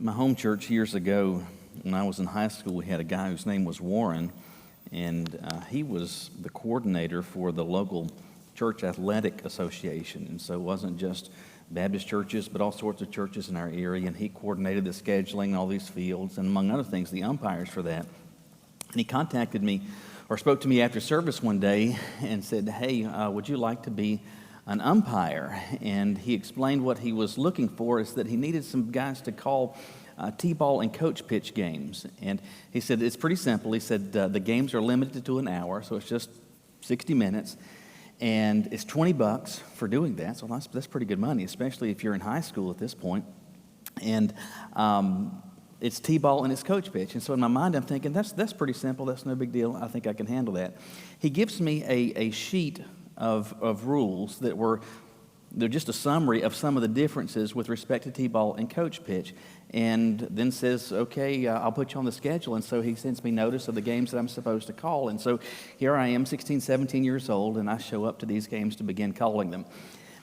my home church years ago, when I was in high school, we had a guy whose name was Warren, and he was the coordinator for the local church athletic association. And so it wasn't just Baptist churches, but all sorts of churches in our area, and he coordinated the scheduling, all these fields, and among other things, the umpires for that. And he contacted me, or spoke to me after service one day, and said, hey, would you like to be an umpire? And he explained what he was looking for is that he needed some guys to call T-ball and coach pitch games. And he said, it's pretty simple. He said, the games are limited to an hour, so it's just 60 minutes. And it's $20 for doing that, so that's pretty good money, especially if you're in high school at this point. And it's T-ball and it's coach pitch. And so in my mind, I'm thinking, that's pretty simple. That's no big deal. I think I can handle that. He gives me a sheet of rules they're just a summary of some of the differences with respect to T-ball and coach pitch, and then says, okay, I'll put you on the schedule. And so he sends me notice of the games that I'm supposed to call. And so here I am, 16, 17 years old, and I show up to these games to begin calling them.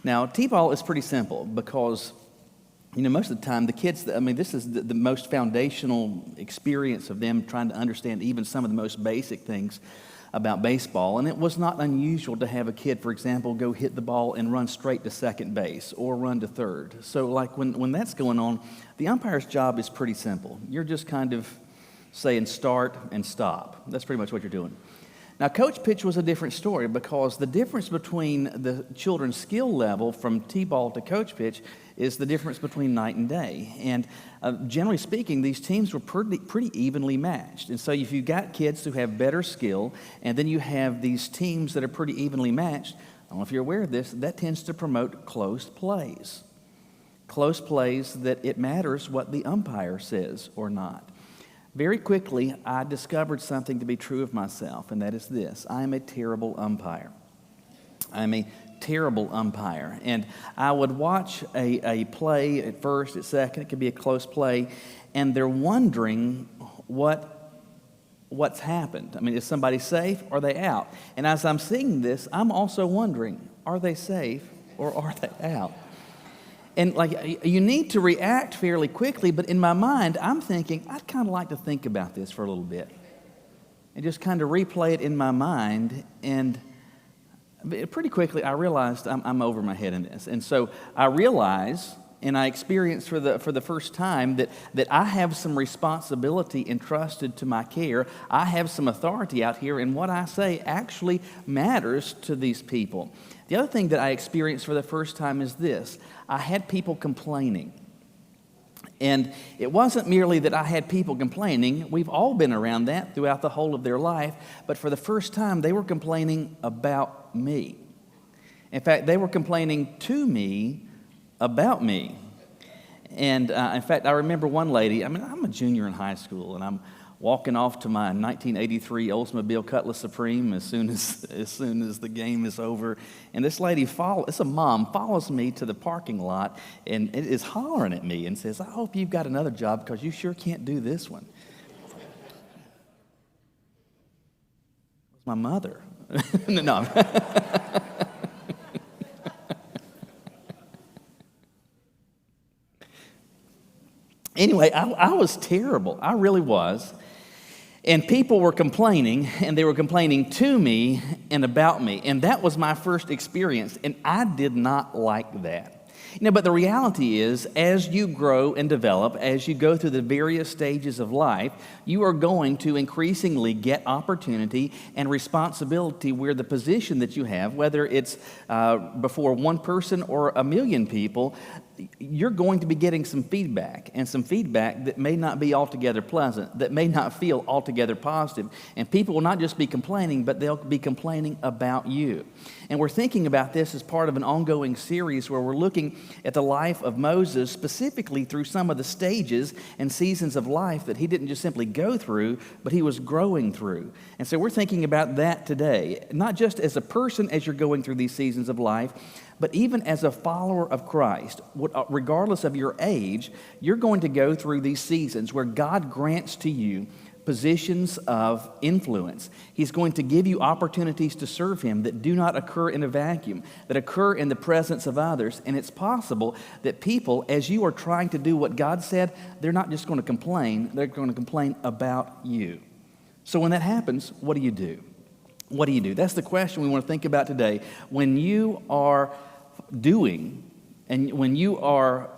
Now, T-ball is pretty simple because, most of the time the kids, this is the most foundational experience of them trying to understand even some of the most basic things about baseball. And it was not unusual to have a kid, for example, go hit the ball and run straight to second base or run to third. So like when that's going on, the umpire's job is pretty simple. You're just kind of saying start and stop. That's pretty much what you're doing. Now, coach pitch was a different story because the difference between the children's skill level from T-ball to coach pitch is the difference between night and day. And generally speaking, these teams were pretty evenly matched. And so if you've got kids who have better skill, and then you have these teams that are pretty evenly matched, I don't know if you're aware of this, that tends to promote close plays. Close plays that it matters what the umpire says or not. Very quickly, I discovered something to be true of myself, and that is this. I am a terrible umpire. I'm a terrible umpire. And I would watch a play at first, at second, it could be a close play, and they're wondering what's happened. Is somebody safe or are they out? And as I'm seeing this, I'm also wondering, are they safe or are they out? And you need to react fairly quickly, but in my mind, I'm thinking, I'd kind of like to think about this for a little bit and just kind of replay it in my mind. And pretty quickly, I realized I'm over my head in this. And so I realize, and I experienced for the first time that I have some responsibility entrusted to my care. I have some authority out here, and what I say actually matters to these people. The other thing that I experienced for the first time is this. I had people complaining. And it wasn't merely that I had people complaining. We've all been around that throughout the whole of their life. But for the first time, they were complaining about me. In fact, they were complaining to me about me. And in fact, I remember one lady, I'm a junior in high school, and I'm walking off to my 1983 Oldsmobile Cutlass Supreme as soon as the game is over. And this lady it's a mom, follows me to the parking lot and is hollering at me and says, I hope you've got another job because you sure can't do this one. It was my mother. No. Anyway, I was terrible. I really was. And people were complaining, and they were complaining to me and about me. And that was my first experience, and I did not like that. But the reality is, as you grow and develop, as you go through the various stages of life, you are going to increasingly get opportunity and responsibility where the position that you have, whether it's before one person or a million people, you're going to be getting some feedback, and some feedback that may not be altogether pleasant, that may not feel altogether positive. And people will not just be complaining, but they'll be complaining about you. And we're thinking about this as part of an ongoing series where we're looking at the life of Moses, specifically through some of the stages and seasons of life that he didn't just simply go through, but he was growing through. And so we're thinking about that today, not just as a person as you're going through these seasons of life, but even as a follower of Christ, regardless of your age, you're going to go through these seasons where God grants to you positions of influence. He's going to give you opportunities to serve him that do not occur in a vacuum, that occur in the presence of others. And it's possible that people, as you are trying to do what God said, they're not just going to complain, they're going to complain about you. So when that happens, what do you do? What do you do? That's the question we want to think about today. When you are doing and when you are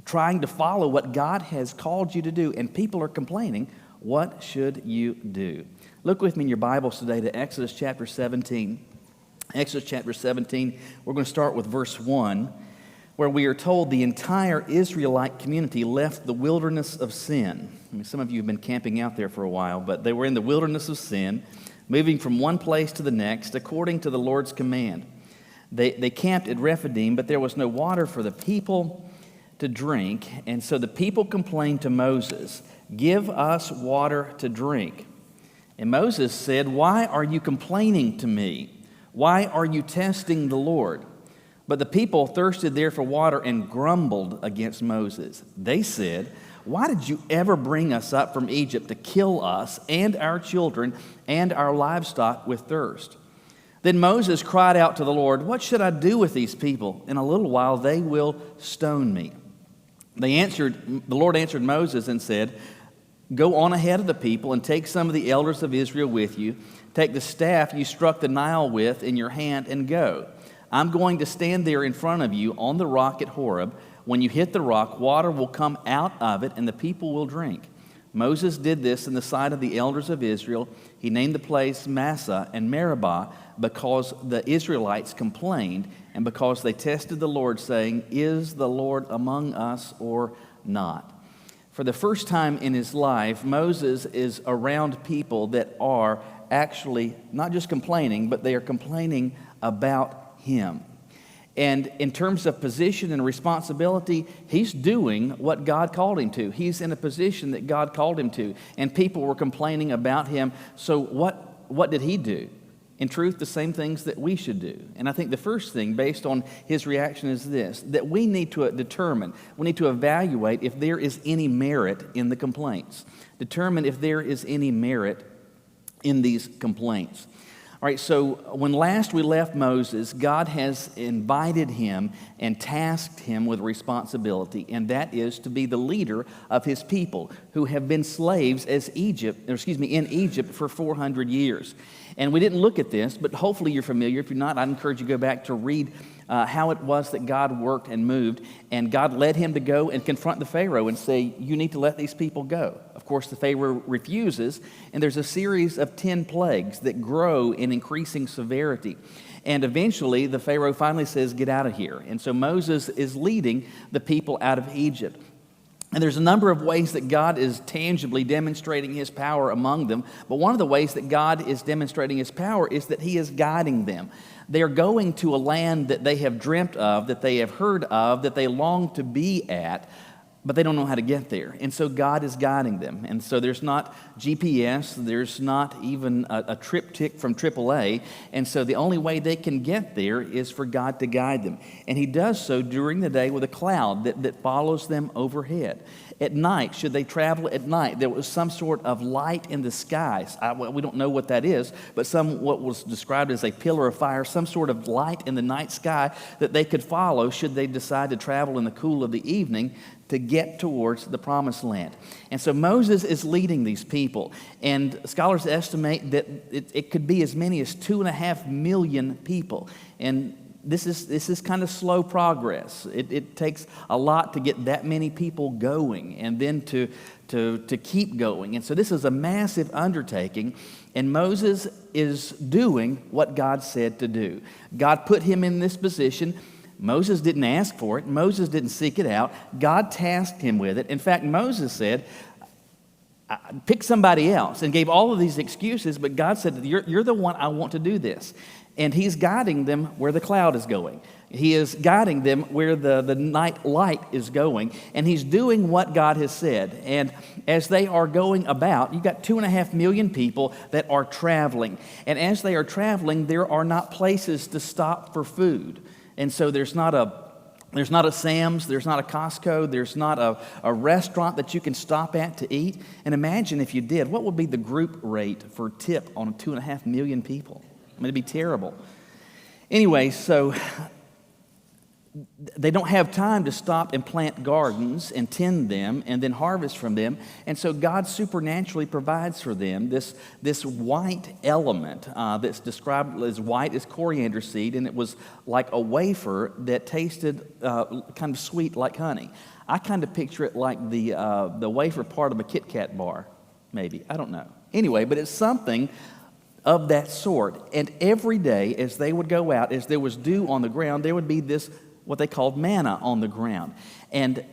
trying to follow what God has called you to do and people are complaining, what should you do? Look with me in your Bibles today to Exodus chapter 17. Exodus chapter 17, we're going to start with verse 1, where we are told the entire Israelite community left the wilderness of sin. I mean, some of you have been camping out there for a while, but they were in the wilderness of sin, moving from one place to the next according to the Lord's command. They camped at Rephidim, but there was no water for the people to drink, and so the people complained to Moses, "Give us water to drink." And Moses said, "Why are you complaining to me? Why are you testing the Lord?" But the people thirsted there for water and grumbled against Moses. They said, "Why did you ever bring us up from Egypt to kill us and our children and our livestock with thirst?" Then Moses cried out to the Lord, "What should I do with these people? In a little while they will stone me." The Lord answered Moses and said, "Go on ahead of the people and take some of the elders of Israel with you. Take the staff you struck the Nile with in your hand and go. I'm going to stand there in front of you on the rock at Horeb. When you hit the rock, water will come out of it and the people will drink." Moses did this in the sight of the elders of Israel. He named the place Massah and Meribah because the Israelites complained and because they tested the Lord, saying, "Is the Lord among us or not?" For the first time in his life, Moses is around people that are actually not just complaining, but they are complaining about him. And in terms of position and responsibility, he's doing what God called him to. He's in a position that God called him to. And people were complaining about him. So what did he do? In truth, the same things that we should do. And I think the first thing, based on his reaction, is this, that we need to determine, we need to evaluate if there is any merit in the complaints. Determine if there is any merit in these complaints. All right, so when last we left Moses, God has invited him and tasked him with responsibility, and that is to be the leader of his people who have been slaves in Egypt for 400 years. And we didn't look at this, but hopefully you're familiar. If you're not, I'd encourage you to go back to read how it was that God worked and moved, and God led him to go and confront the Pharaoh and say, "You need to let these people go." Of course, the Pharaoh refuses, and there's a series of 10 plagues that grow in increasing severity. And eventually, the Pharaoh finally says, "Get out of here." And so Moses is leading the people out of Egypt. And there's a number of ways that God is tangibly demonstrating his power among them. But one of the ways that God is demonstrating his power is that he is guiding them. They are going to a land that they have dreamt of, that they have heard of, that they long to be at, but they don't know how to get there. And so God is guiding them. And so there's not GPS, there's not even a triptych from AAA. And so the only way they can get there is for God to guide them. And he does so during the day with a cloud that follows them overhead. At night, should they travel at night, there was some sort of light in the skies. We don't know what that is, but what was described as a pillar of fire, some sort of light in the night sky that they could follow should they decide to travel in the cool of the evening to get towards the promised land. And so Moses is leading these people, and scholars estimate that it could be as many as 2.5 million people. And this is kind of slow progress. It takes a lot to get that many people going and then to keep going. And so this is a massive undertaking, and Moses is doing what God said to do. God put him in this position. Moses didn't ask for it. Moses didn't seek it out. God tasked him with it. In fact, Moses said, "Pick somebody else," and gave all of these excuses, but God said, you're the one I want to do this. And he's guiding them where the cloud is going. He is guiding them where the night light is going. And he's doing what God has said. And as they are going about, you've got 2.5 million people that are traveling. And as they are traveling, there are not places to stop for food. And so there's not a There's not a Sam's, there's not a Costco, there's not a restaurant that you can stop at to eat. And imagine if you did, what would be the group rate for tip on 2.5 million people? I mean, it'd be terrible. Anyway, so they don't have time to stop and plant gardens and tend them and then harvest from them. And so God supernaturally provides for them this white element that's described as white as coriander seed, and it was like a wafer that tasted kind of sweet like honey. I kind of picture it like the wafer part of a Kit Kat bar, maybe. I don't know. Anyway, but it's something of that sort. And every day as they would go out, as there was dew on the ground, there would be this what they called manna on the ground. And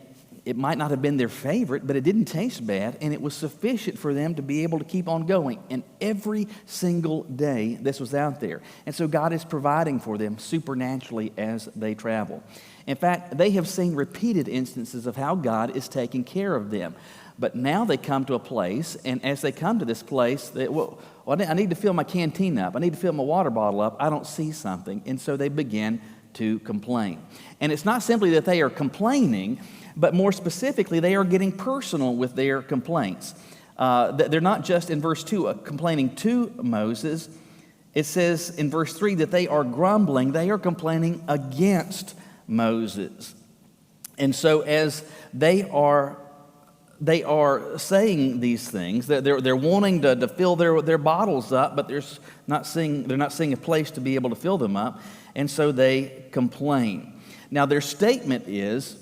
it might not have been their favorite, but it didn't taste bad, and it was sufficient for them to be able to keep on going. And every single day, this was out there. And so God is providing for them supernaturally as they travel. In fact, they have seen repeated instances of how God is taking care of them. But now they come to a place, and as they come to this place, I need to fill my canteen up. I need to fill my water bottle up. I don't see something. And so they begin to complain. And it's not simply that they are complaining, but more specifically, they are getting personal with their complaints. They're not just in verse 2 complaining to Moses. It says in verse 3 that they are grumbling. They are complaining against Moses. And so as they are saying these things, they're wanting to fill their bottles up, but they're not seeing a place to be able to fill them up. And so they complain. Now their statement is,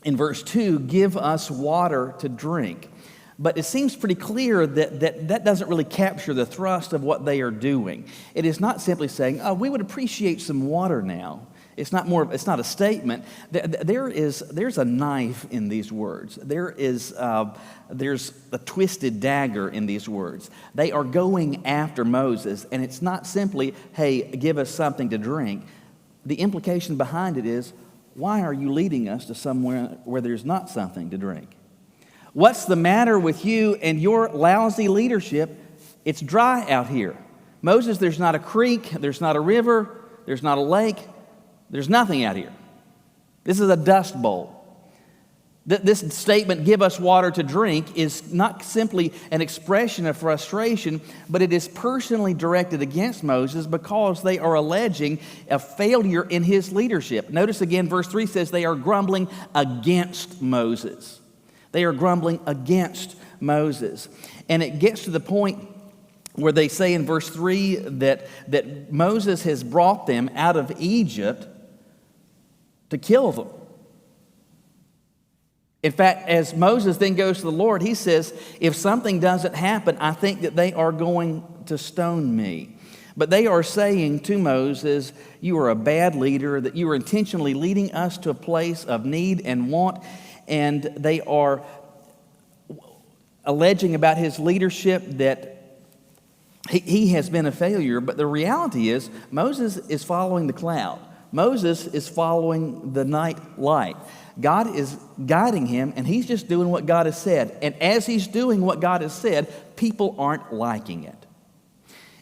in verse 2, give us water to drink. But it seems pretty clear that doesn't really capture the thrust of what they are doing. It is not simply saying, oh, we would appreciate some water now. It's not a statement. There's a knife in these words. There's a twisted dagger in these words. They are going after Moses, and it's not simply, hey, give us something to drink. The implication behind it is, why are you leading us to somewhere where there's not something to drink? What's the matter with you and your lousy leadership? It's dry out here. Moses, there's not a creek, there's not a river, there's not a lake. There's nothing out here. This is a dust bowl. This statement, give us water to drink, is not simply an expression of frustration, but it is personally directed against Moses because they are alleging a failure in his leadership. Notice again, verse 3 says they are grumbling against Moses. They are grumbling against Moses. And it gets to the point where they say in verse 3 that Moses has brought them out of Egypt to kill them. In fact, as Moses then goes to the Lord, he says, if something doesn't happen, I think that they are going to stone me. But they are saying to Moses, you are a bad leader, that you are intentionally leading us to a place of need and want, and they are alleging about his leadership that he has been a failure. But the reality is, Moses is following the cloud. Moses is following the night light. God is guiding him, and he's just doing what God has said. And as he's doing what God has said, people aren't liking it.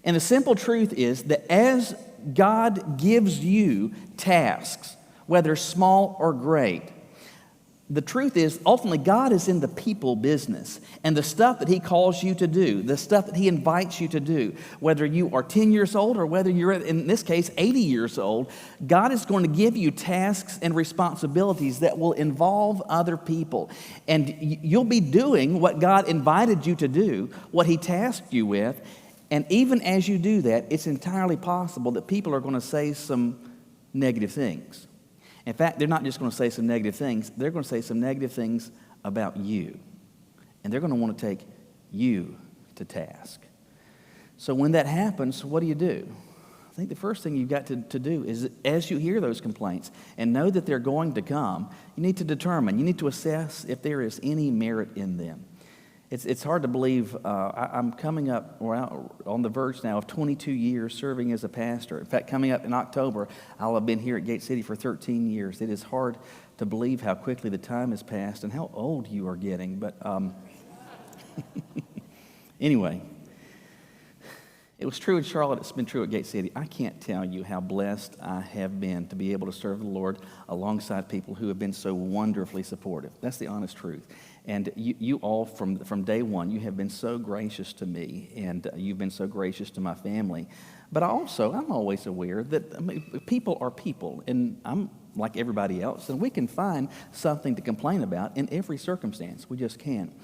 And the simple truth is that as God gives you tasks, whether small or great, the truth is, ultimately, God is in the people business. And the stuff that he calls you to do, the stuff that he invites you to do, whether you are 10 years old or whether you're, in this case, 80 years old, God is going to give you tasks and responsibilities that will involve other people. And you'll be doing what God invited you to do, what he tasked you with. And even as you do that, it's entirely possible that people are going to say some negative things. In fact, they're not just going to say some negative things. They're going to say some negative things about you. And they're going to want to take you to task. So when that happens, what do? I think the first thing you've got to do is, as you hear those complaints and know that they're going to come, you need to determine, you need to assess if there is any merit in them. It's hard to believe. I'm coming up, or on the verge now of 22 years serving as a pastor. In fact, coming up in October, I'll have been here at Gate City for 13 years. It is hard to believe how quickly the time has passed and how old you are getting. But anyway, It was true in Charlotte. It's been true at Gate City. I can't tell you how blessed I have been to be able to serve the Lord alongside people who have been so wonderfully supportive. That's the honest truth. And you all, from day one, you have been so gracious to me, and you've been so gracious to my family. But I'm always aware that people are people, and I'm like everybody else, and we can find something to complain about in every circumstance. We just can.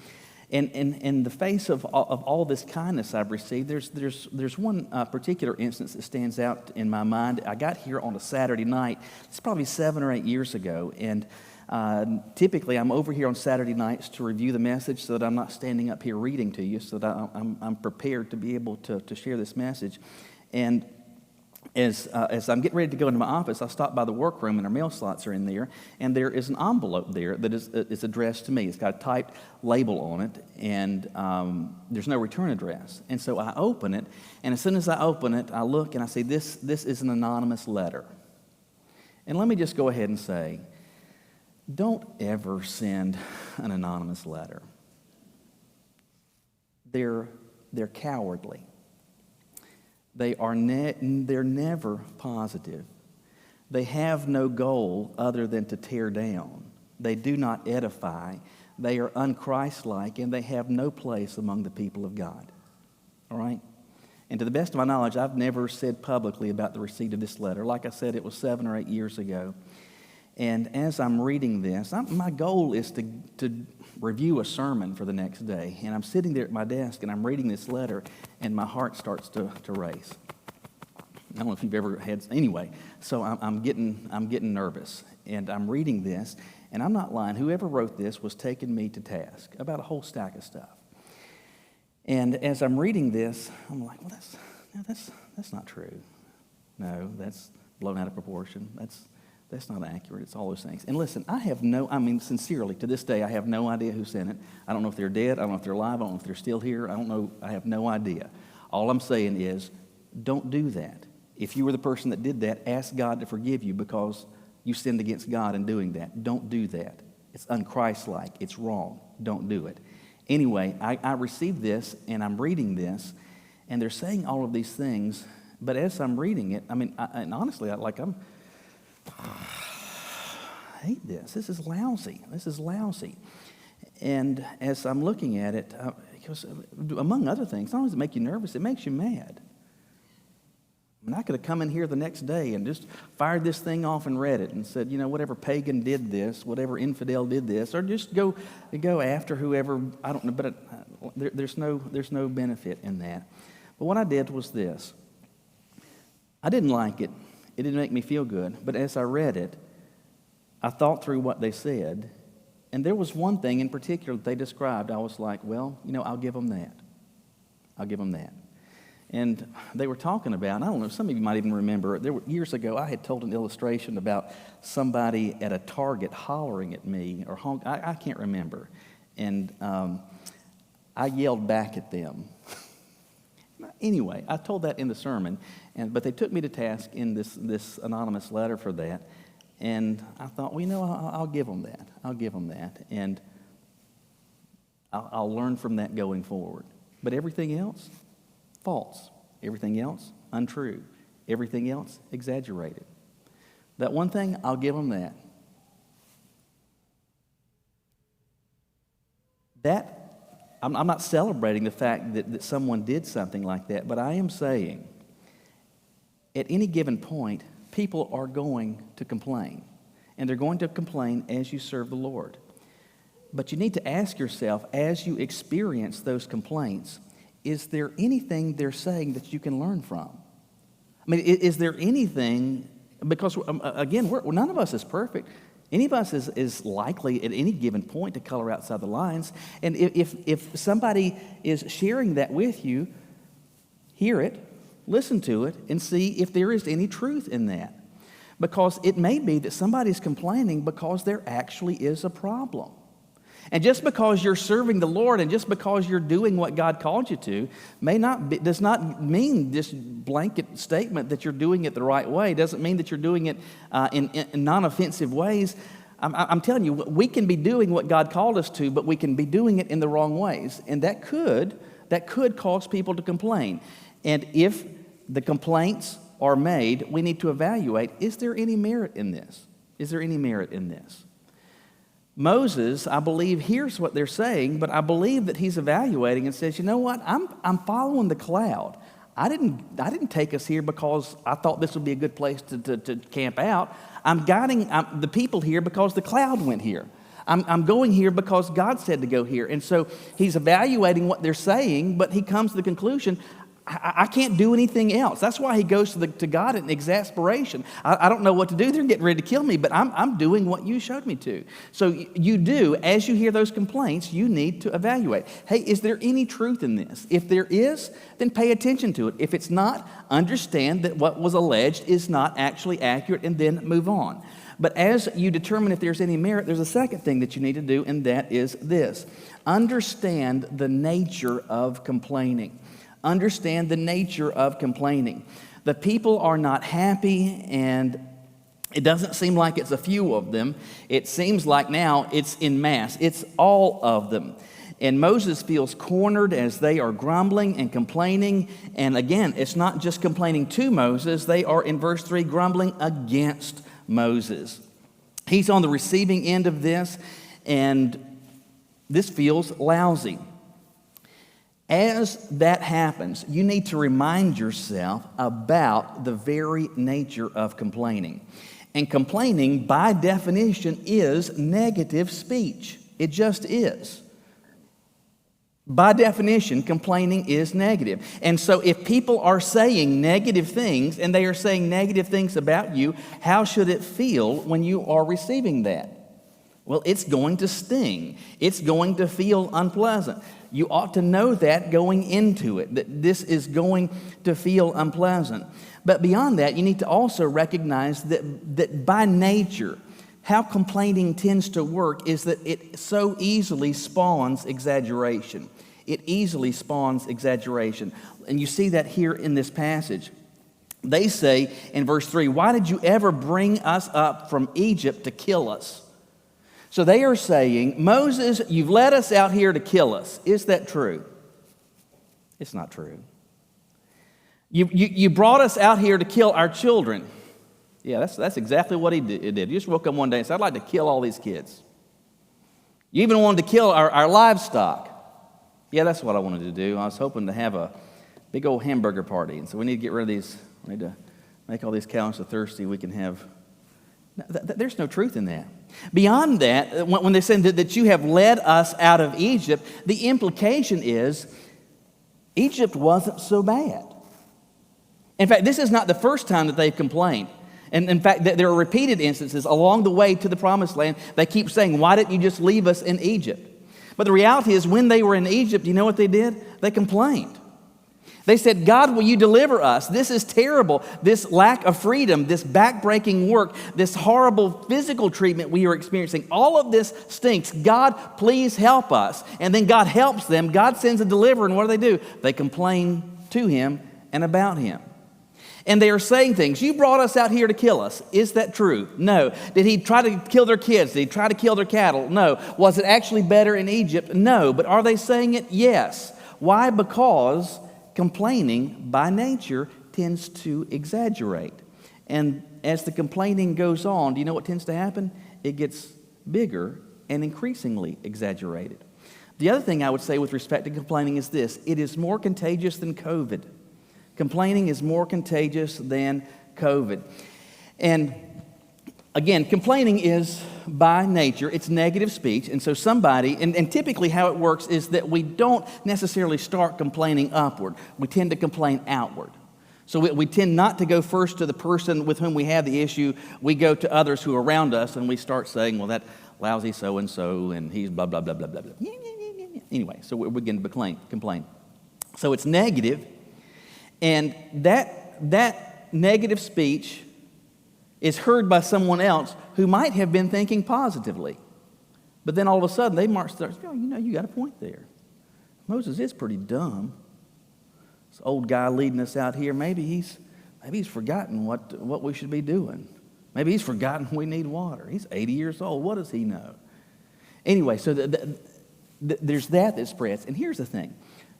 And in the face of all this kindness I've received, there's one particular instance that stands out in my mind. I got here on a Saturday night. It's probably 7 or 8 years ago, and typically I'm over here on Saturday nights to review the message so that I'm not standing up here reading to you, so that I'm prepared to be able to share this message. And as I'm getting ready to go into my office, I stop by the workroom, and our mail slots are in there, and there is an envelope there that is addressed to me. It's got a typed label on it, and there's no return address. And so I open it, and as soon as I open it, I look and I say, this is an anonymous letter. And let me just go ahead and say, don't ever send an anonymous letter. They're cowardly. They're never positive. They have no goal other than to tear down. They do not edify. They are unchristlike, and they have no place among the people of God. All right? And to the best of my knowledge, I've never said publicly about the receipt of this letter. Like I said, it was 7 or 8 years ago. And as I'm reading this, my goal is to review a sermon for the next day. And I'm sitting there at my desk, and I'm reading this letter, and my heart starts to race. I don't know if you've ever had... Anyway, so I'm getting nervous. And I'm reading this, and I'm not lying. Whoever wrote this was taking me to task about a whole stack of stuff. And as I'm reading this, I'm like, well, that's not true. No, that's blown out of proportion. That's not accurate. It's all those things. And listen, sincerely, to this day, I have no idea who sent it. I don't know if they're dead. I don't know if they're alive. I don't know if they're still here. I don't know. I have no idea. All I'm saying is, don't do that. If you were the person that did that, ask God to forgive you because you sinned against God in doing that. Don't do that. It's unchristlike. It's wrong. Don't do it. Anyway, I received this, and I'm reading this, and they're saying all of these things, but as I'm reading it, and honestly, I hate this. This is lousy. And as I'm looking at it, because among other things, not only does it make you nervous, it makes you mad. I could have come in here the next day and just fired this thing off and read it and said, whatever pagan did this, whatever infidel did this, or just go after whoever, I don't know, but there's no benefit in that. But what I did was this. I didn't like it. It didn't make me feel good. But as I read it, I thought through what they said, and there was one thing in particular that they described. I was like, well, I'll give them that. I'll give them that. And they were talking about, I don't know, some of you might even remember, years ago I had told an illustration about somebody at a Target hollering at me, or I can't remember. And I yelled back at them. Anyway, I told that in the sermon, but they took me to task in this anonymous letter for that. And I thought, I'll give them that. I'll give them that. And I'll learn from that going forward. But everything else, false. Everything else, untrue. Everything else, exaggerated. That one thing, I'll give them that. I'm not celebrating the fact that someone did something like that, but I am saying at any given point, people are going to complain. And they're going to complain as you serve the Lord. But you need to ask yourself, as you experience those complaints, is there anything they're saying that you can learn from? Is there anything, because again, none of us is perfect. Any of us is likely at any given point to color outside the lines. And if somebody is sharing that with you, hear it, listen to it, and see if there is any truth in that. Because it may be that somebody's complaining because there actually is a problem. And just because you're serving the Lord and just because you're doing what God called you to does not mean this blanket statement that you're doing it the right way. It doesn't mean that you're doing it in non-offensive ways. I'm telling you, we can be doing what God called us to, but we can be doing it in the wrong ways. And that could cause people to complain. And if the complaints are made, we need to evaluate, is there any merit in this? Is there any merit in this? Moses, I believe, hears what they're saying, but I believe that he's evaluating and says, you know what, I'm following the cloud. I didn't take us here because I thought this would be a good place to camp out. I'm guiding the people here because the cloud went here. I'm going here because God said to go here. And so he's evaluating what they're saying, but he comes to the conclusion, I can't do anything else. That's why he goes to God in exasperation. I don't know what to do. They're getting ready to kill me, but I'm doing what you showed me to. So you do, as you hear those complaints, you need to evaluate. Hey, is there any truth in this? If there is, then pay attention to it. If it's not, understand that what was alleged is not actually accurate and then move on. But as you determine if there's any merit, there's a second thing that you need to do, and that is this. Understand the nature of complaining. Understand the nature of complaining. The people are not happy, and it doesn't seem like it's a few of them. It seems like now it's en masse. It's all of them. And Moses feels cornered as they are grumbling and complaining. And again, it's not just complaining to Moses. They are, in verse 3, grumbling against Moses. He's on the receiving end of this, and this feels lousy. As that happens, you need to remind yourself about the very nature of complaining. And complaining, by definition, is negative speech. It just is. By definition, complaining is negative. And so if people are saying negative things, and they are saying negative things about you, how should it feel when you are receiving that? Well, it's going to sting. It's going to feel unpleasant. You ought to know that going into it, that this is going to feel unpleasant. But beyond that, you need to also recognize that by nature, how complaining tends to work is that it so easily spawns exaggeration. It easily spawns exaggeration. And you see that here in this passage. They say in verse 3, "Why did you ever bring us up from Egypt to kill us?" So they are saying, Moses, you've led us out here to kill us. Is that true? It's not true. You brought us out here to kill our children. Yeah, that's exactly what he did. You just woke up one day and said, I'd like to kill all these kids. You even wanted to kill our livestock. Yeah, that's what I wanted to do. I was hoping to have a big old hamburger party. And so we need to get rid of these. We need to make all these cows so thirsty we can have. There's no truth in that. Beyond that, when they say that you have led us out of Egypt, the implication is Egypt wasn't so bad. In fact, this is not the first time that they've complained. And in fact, there are repeated instances along the way to the promised land. They keep saying, why didn't you just leave us in Egypt? But the reality is when they were in Egypt, you know what they did? They complained. They said, God, will you deliver us? This is terrible. This lack of freedom, this backbreaking work, this horrible physical treatment we are experiencing, all of this stinks. God, please help us. And then God helps them. God sends a deliverer, and what do? They complain to him and about him. And they are saying things. You brought us out here to kill us. Is that true? No. Did he try to kill their kids? Did he try to kill their cattle? No. Was it actually better in Egypt? No. But are they saying it? Yes. Why? Because complaining, by nature, tends to exaggerate. And as the complaining goes on, do you know what tends to happen? It gets bigger and increasingly exaggerated. The other thing I would say with respect to complaining is this. It is more contagious than COVID. Complaining is more contagious than COVID. And again, complaining is by nature, it's negative speech. And so somebody, and typically how it works is that we don't necessarily start complaining upward. We tend to complain outward. So we tend not to go first to the person with whom we have the issue. We go to others who are around us and we start saying, well, that lousy so-and-so and he's blah, blah, blah, blah, blah, blah. Anyway, so we begin to complain. So it's negative. And that negative speech is heard by someone else who might have been thinking positively. But then all of a sudden, they might start, you got a point there. Moses is pretty dumb. This old guy leading us out here, maybe he's forgotten what we should be doing. Maybe he's forgotten we need water. He's 80 years old. What does he know? Anyway, so there's that spreads. And here's the thing.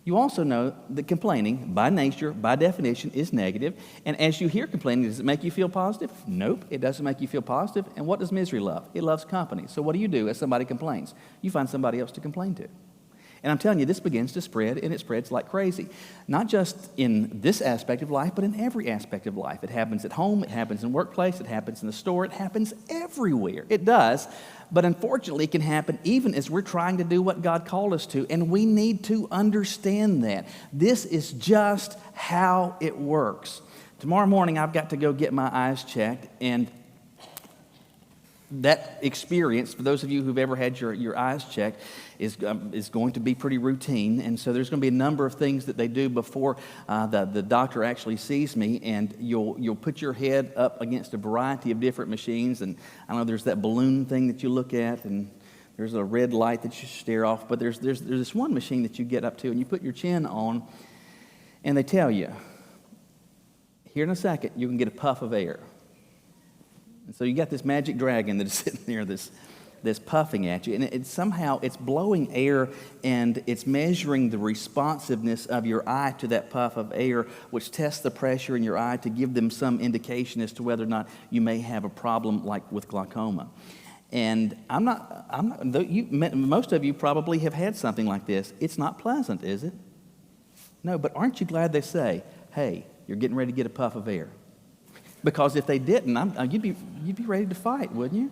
You also know that complaining, by nature, by definition, is negative. And as you hear complaining, does it make you feel positive? Nope, it doesn't make you feel positive. And what does misery love? It loves company. So what do you do as somebody complains? You find somebody else to complain to. And I'm telling you, this begins to spread, and it spreads like crazy. Not just in this aspect of life, but in every aspect of life. It happens at home, it happens in the workplace, it happens in the store, it happens everywhere. It does, but unfortunately it can happen even as we're trying to do what God called us to, and we need to understand that. This is just how it works. Tomorrow morning I've got to go get my eyes checked, and that experience, for those of you who've ever had your eyes checked, is going to be pretty routine. And so there's going to be a number of things that they do before the doctor actually sees me. And you'll put your head up against a variety of different machines. And I know there's that balloon thing that you look at, and there's a red light that you stare off. But there's this one machine that you get up to, and you put your chin on, and they tell you, here in a second, you can get a puff of air. And so you got this magic dragon that is sitting there that's puffing at you. And somehow it's blowing air, and it's measuring the responsiveness of your eye to that puff of air, which tests the pressure in your eye to give them some indication as to whether or not you may have a problem like with glaucoma. And most of you probably have had something like this. It's not pleasant, is it? No, but aren't you glad they say, hey, you're getting ready to get a puff of air? Because if they didn't, you'd be ready to fight, wouldn't you?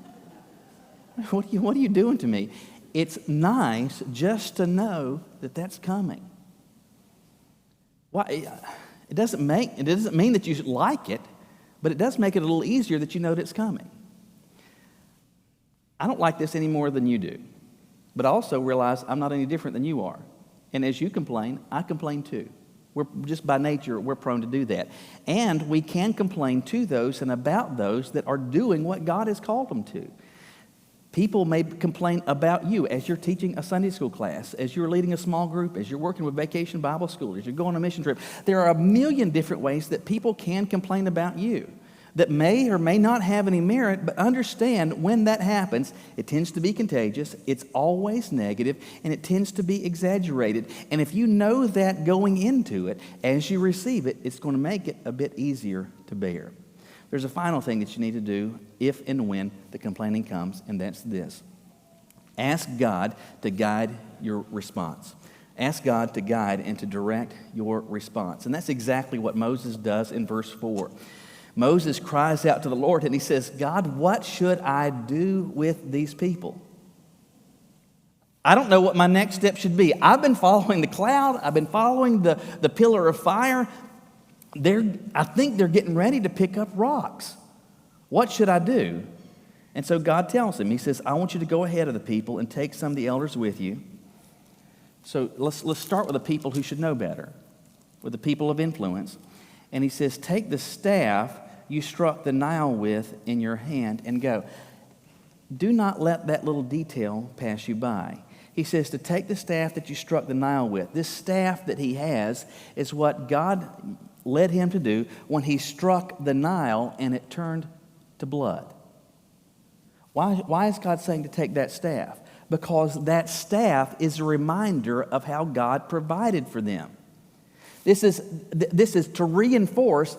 What are you doing to me? It's nice just to know that that's coming. Why? It doesn't mean that you like it, but it does make it a little easier that you know that it's coming. I don't like this any more than you do, but I also realize I'm not any different than you are. And as you complain, I complain too. We're just by nature, we're prone to do that. And we can complain to those and about those that are doing what God has called them to. People may complain about you as you're teaching a Sunday school class, as you're leading a small group, as you're working with Vacation Bible School, as you're going on a mission trip. There are a million different ways that people can complain about you that may or may not have any merit, but understand when that happens, it tends to be contagious, it's always negative, and it tends to be exaggerated. And if you know that going into it, as you receive it, it's going to make it a bit easier to bear. There's a final thing that you need to do if and when the complaining comes, and that's this. Ask God to guide your response. Ask God to guide and to direct your response. And that's exactly what Moses does in verse 4. Moses cries out to the Lord and he says, God, what should I do with these people? I don't know what my next step should be. I've been following the cloud. I've been following the pillar of fire. I think they're getting ready to pick up rocks. What should I do? And so God tells him, he says, I want you to go ahead of the people and take some of the elders with you. So let's start with the people who should know better, with the people of influence. And he says, take the staff you struck the Nile with in your hand and go. Do not let that little detail pass you by. He says to take the staff that you struck the Nile with. This staff that he has is what God led him to do when he struck the Nile and it turned to blood. Why is God saying to take that staff? Because that staff is a reminder of how God provided for them. This is to reinforce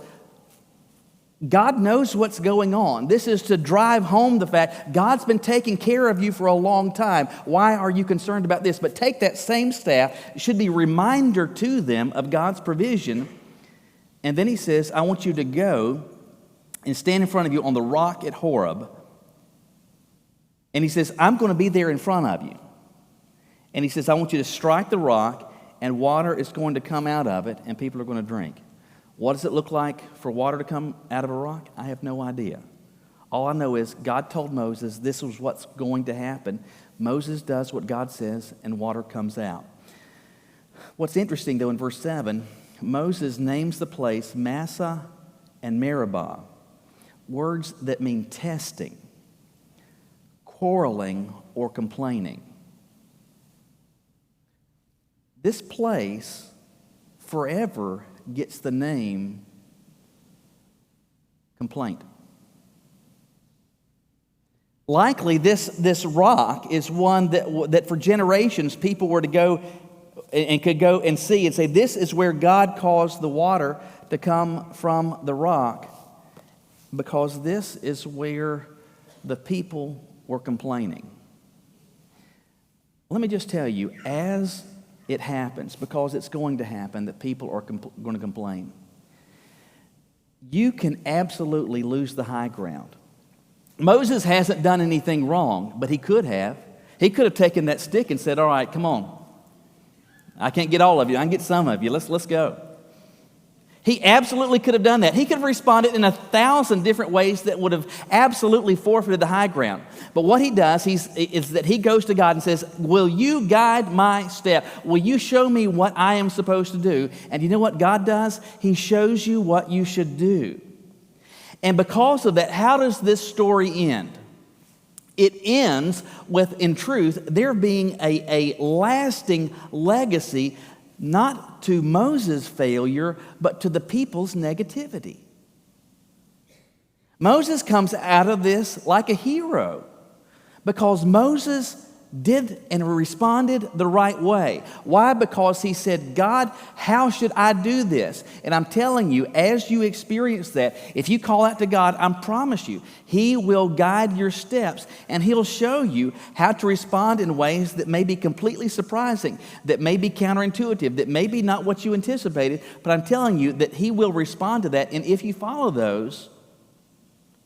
God knows what's going on. This is to drive home the fact God's been taking care of you for a long time. Why are you concerned about this? But take that same staff. It should be a reminder to them of God's provision. And then he says, I want you to go and stand in front of you on the rock at Horeb. And he says, I'm going to be there in front of you. And he says, I want you to strike the rock, and water is going to come out of it, and people are going to drink. What does it look like for water to come out of a rock? I have no idea. All I know is God told Moses this was what's going to happen. Moses does what God says, and water comes out. What's interesting, though, in verse 7, Moses names the place Massah and Meribah, words that mean testing, quarreling, or complaining. This place forever gets the name complaint. Likely this rock is one that for generations people were to go and could go and see and say, this is where God caused the water to come from the rock, because this is where the people were complaining. Let me just tell you, as it happens, because it's going to happen, that people are going to complain, you can absolutely lose the high ground. Moses hasn't done anything wrong, but he could have. He could have taken that stick and said, all right, come on. I can't get all of you. I can get some of you. Let's go. He absolutely could have done that. He could have responded in 1,000 different ways that would have absolutely forfeited the high ground. But what he does is that he goes to God and says, will you guide my step? Will you show me what I am supposed to do? And you know what God does? He shows you what you should do. And because of that, how does this story end? It ends with, in truth, there being a lasting legacy, not to Moses' failure, but to the people's negativity. Moses comes out of this like a hero because Moses did and responded the right way. Why? Because he said, God, how should I do this? And I'm telling you, as you experience that, if you call out to God, I promise you, He will guide your steps and He'll show you how to respond in ways that may be completely surprising, that may be counterintuitive, that may be not what you anticipated, but I'm telling you that He will respond to that. And if you follow those,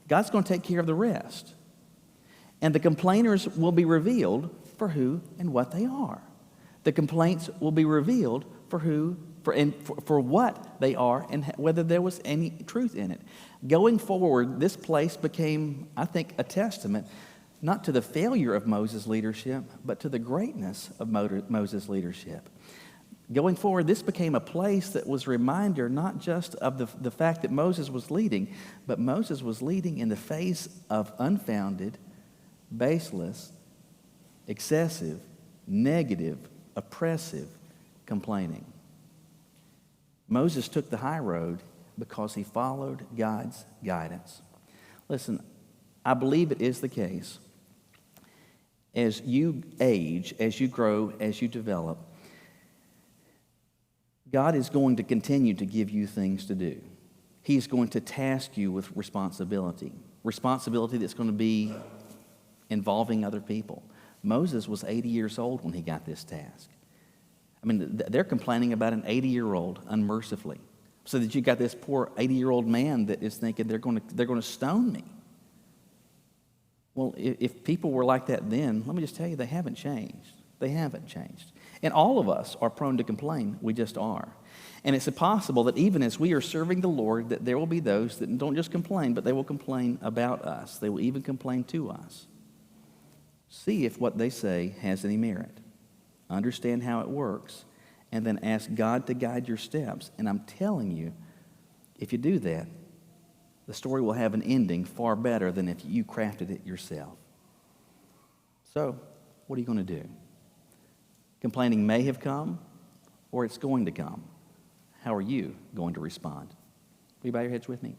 God's going to take care of the rest. And the complainers will be revealed for who and what they are. The complaints will be revealed for who, for what they are, and whether there was any truth in it. Going forward, this place became, I think, a testament not to the failure of Moses' leadership, but to the greatness of Moses' leadership. Going forward, this became a place that was a reminder not just of the fact that Moses was leading, but Moses was leading in the face of unfounded, baseless, excessive, negative, oppressive complaining. Moses took the high road because he followed God's guidance. Listen, I believe it is the case. As you age, as you grow, as you develop, God is going to continue to give you things to do. He's going to task you with responsibility that's going to be involving other people. Moses was 80 years old when he got this task. I mean, they're complaining about an 80-year-old unmercifully. So that you got this poor 80-year-old man that is thinking they're going to stone me. Well, if people were like that then, let me just tell you, they haven't changed. They haven't changed. And all of us are prone to complain. We just are. And it's possible that even as we are serving the Lord, that there will be those that don't just complain, but they will complain about us. They will even complain to us. See if what they say has any merit. Understand how it works. And then ask God to guide your steps. And I'm telling you, if you do that, the story will have an ending far better than if you crafted it yourself. So, what are you going to do? Complaining may have come, or it's going to come. How are you going to respond? Will you bow your heads with me?